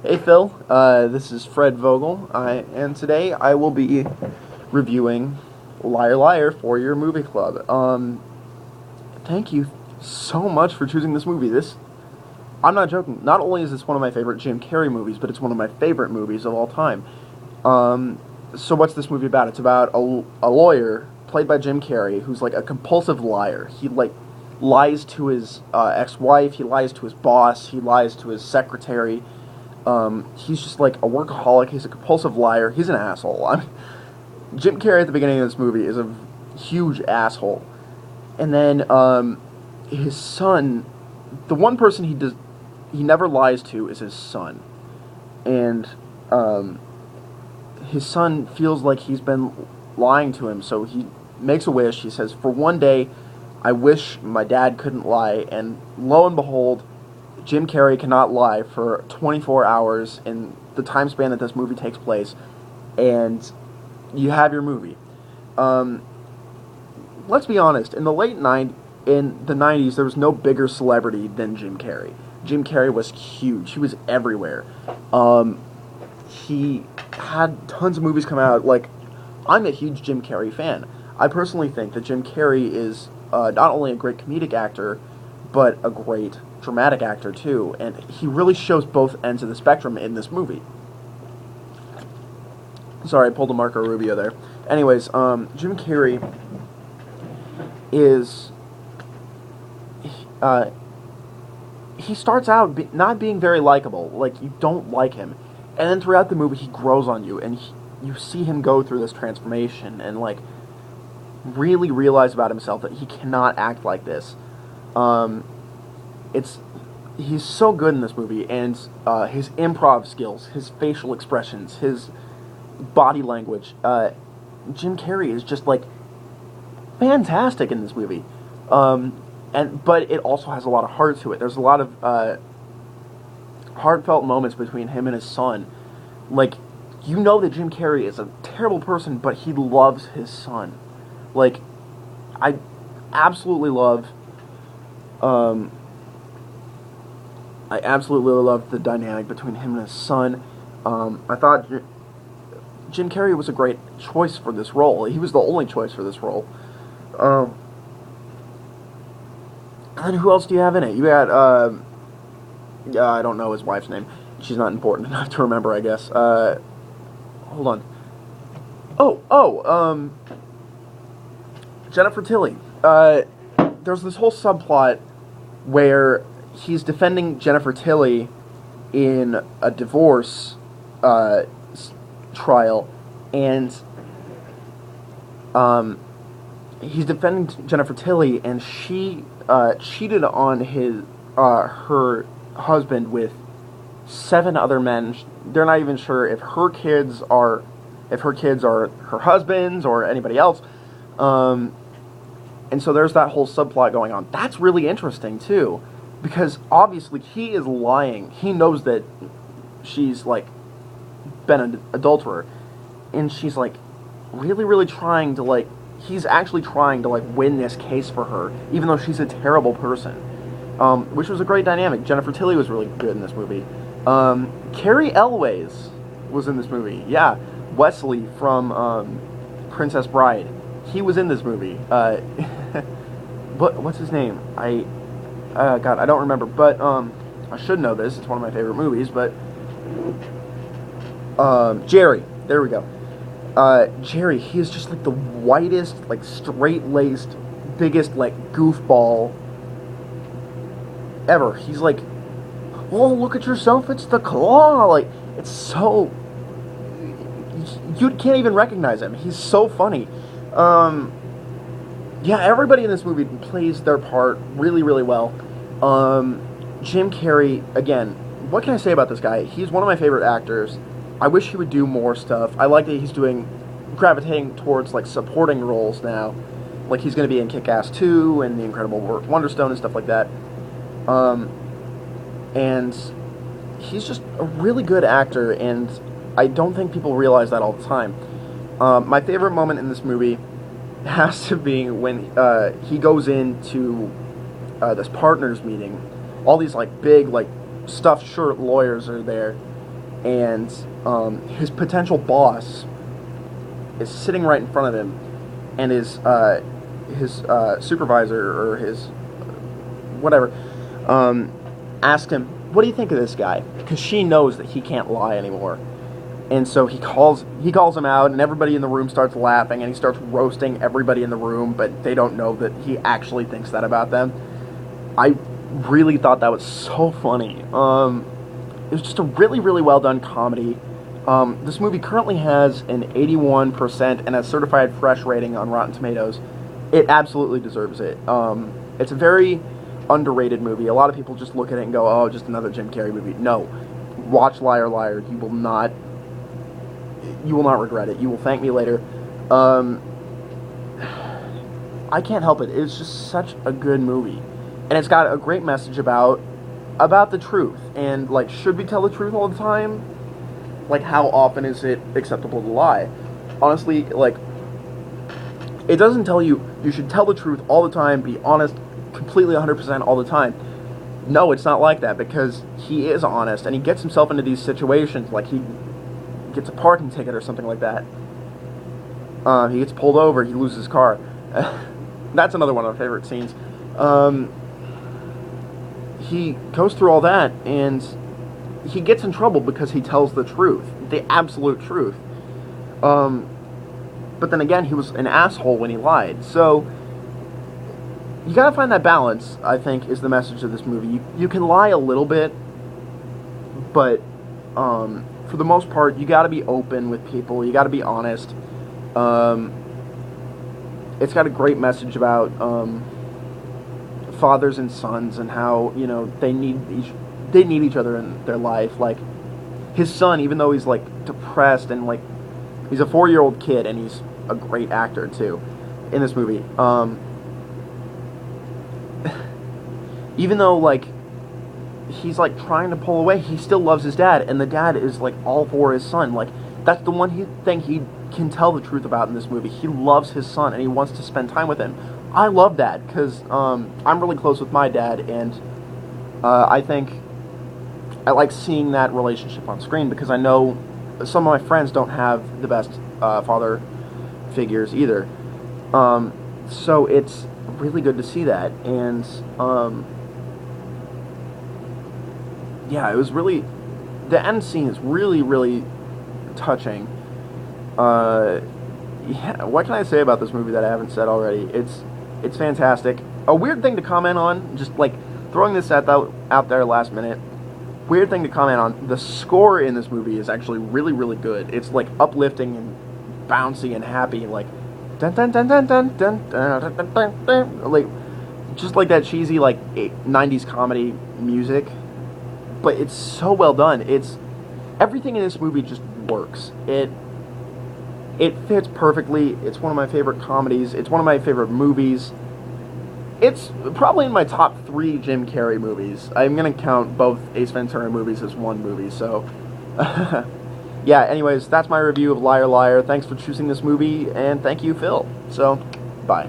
Hey Phil, this is Fred Vogel, and today I will be reviewing Liar Liar for your movie club. Thank you so much for choosing this movie. I'm not joking. Not only is this one of my favorite Jim Carrey movies, but it's one of my favorite movies of all time. So what's this movie about? It's about a lawyer played by Jim Carrey who's like a compulsive liar. He lies to his ex-wife, he lies to his boss, he lies to his secretary. He's just like a workaholic. He's a compulsive liar. He's an asshole. Jim Carrey at the beginning of this movie is a huge asshole, and then his son, the one person he never lies to is his son, and his son feels like he's been lying to him, so he makes a wish. He says, "For one day, I wish my dad couldn't lie," and lo and behold, Jim Carrey cannot lie for 24 hours in the time span that this movie takes place, and you have your movie. Let's be honest, in the 90s, there was no bigger celebrity than Jim Carrey. Jim Carrey was huge. He was everywhere. He had tons of movies come out. Like, I'm a huge Jim Carrey fan. I personally think that Jim Carrey is not only a great comedic actor, but a great dramatic actor too, and he really shows both ends of the spectrum in this movie. Sorry, I pulled a Marco Rubio there. Anyways, Jim Carrey is he starts out not being very likable. Like, you don't like him, and then throughout the movie he grows on you, and you see him go through this transformation and like really realize about himself that he cannot act like this. He's so good in this movie, and his improv skills, his facial expressions, his body language. Jim Carrey is just like fantastic in this movie, but it also has a lot of heart to it. There's a lot of heartfelt moments between him and his son. Like, you know that Jim Carrey is a terrible person, but he loves his son. Like, I absolutely love. I absolutely love the dynamic between him and his son. I thought Jim Carrey was a great choice for this role. He was the only choice for this role. And who else do you have in it? You had, I don't know his wife's name. She's not important enough to remember, I guess. Hold on. Jennifer Tilly. There's this whole subplot where he's defending Jennifer Tilly in a divorce trial, and he's defending Jennifer Tilly, and she cheated on her husband with 7 other men. They're not even sure if her kids are her husband's or anybody else. And so there's that whole subplot going on. That's really interesting too, because obviously he is lying. He knows that she's like been an adulterer, and she's like really, really trying to like. He's actually trying to like win this case for her, even though she's a terrible person. Which was a great dynamic. Jennifer Tilly was really good in this movie. Carrie Elways was in this movie. Yeah, Wesley from Princess Bride. He was in this movie. What's his name? God, I don't remember. But I should know this. It's one of my favorite movies. But Jerry. There we go. Jerry. He is just like the whitest, like straight-laced, biggest like goofball ever. He's like, "Oh, look at yourself. It's the Claw." Like, it's so. You can't even recognize him. He's so funny. Yeah, everybody in this movie plays their part really, really well. Jim Carrey, again, what can I say about this guy? He's one of my favorite actors. I wish he would do more stuff. I like that he's gravitating towards, like, supporting roles now. Like, he's going to be in Kick-Ass 2 and The Incredible Wonderstone and stuff like that. And he's just a really good actor, and I don't think people realize that all the time. My favorite moment in this movie has to be when he goes into this partners meeting. All these like big like stuffed shirt lawyers are there, and his potential boss is sitting right in front of him, and his supervisor or his whatever asked him, "What do you think of this guy?" Because she knows that he can't lie anymore. And so he calls him out, and everybody in the room starts laughing, and he starts roasting everybody in the room, but they don't know that he actually thinks that about them. I really thought that was so funny. It was just a really, really well done comedy. This movie currently has an 81% and a certified fresh rating on Rotten Tomatoes. It absolutely deserves it. It's a very underrated movie. A lot of people just look at it and go, "Oh, just another Jim Carrey movie." No. Watch Liar Liar. You will not regret it. You will thank me later. I can't help it. It's just such a good movie. And it's got a great message about the truth. And, like, should we tell the truth all the time? Like, how often is it acceptable to lie? Honestly, like, it doesn't tell you should tell the truth all the time, be honest completely 100% all the time. No, it's not like that, because he is honest, and he gets himself into these situations, like he gets a parking ticket or something like that. He gets pulled over, he loses his car. That's another one of my favorite scenes. He goes through all that, and he gets in trouble because he tells the truth, the absolute truth. But then again, he was an asshole when he lied. So you gotta find that balance, I think, is the message of this movie. You can lie a little bit, but for the most part, you gotta be open with people. You gotta be honest. It's got a great message about fathers and sons and how, you know, they need each other in their life. Like, his son, even though he's, like, depressed and, like, he's a 4-year-old kid, and he's a great actor too in this movie. Even though, like, he's, like, trying to pull away, he still loves his dad, and the dad is, like, all for his son. Like, that's the one thing he can tell the truth about in this movie. He loves his son, and he wants to spend time with him. I love that, because I'm really close with my dad, and I think I like seeing that relationship on screen, because I know some of my friends don't have the best father figures either. So it's really good to see that, and yeah, it was really, the end scene is really, really touching. Yeah, what can I say about this movie that I haven't said already? It's fantastic. A weird thing to comment on, just like throwing this out there last minute. Weird thing to comment on, the score in this movie is actually really, really good. It's like uplifting and bouncy and happy, like dun dun dun dun dun dun dun dun dun dun, dun, like just like that cheesy like 90s comedy music. But it's so well done. It's everything in this movie just works. It fits perfectly. It's one of my favorite comedies. It's one of my favorite movies. It's probably in my top 3 Jim Carrey movies. I'm going to count both Ace Ventura movies as one movie, so yeah, anyways, that's my review of Liar Liar. Thanks for choosing this movie, and thank you, Phil. So, bye.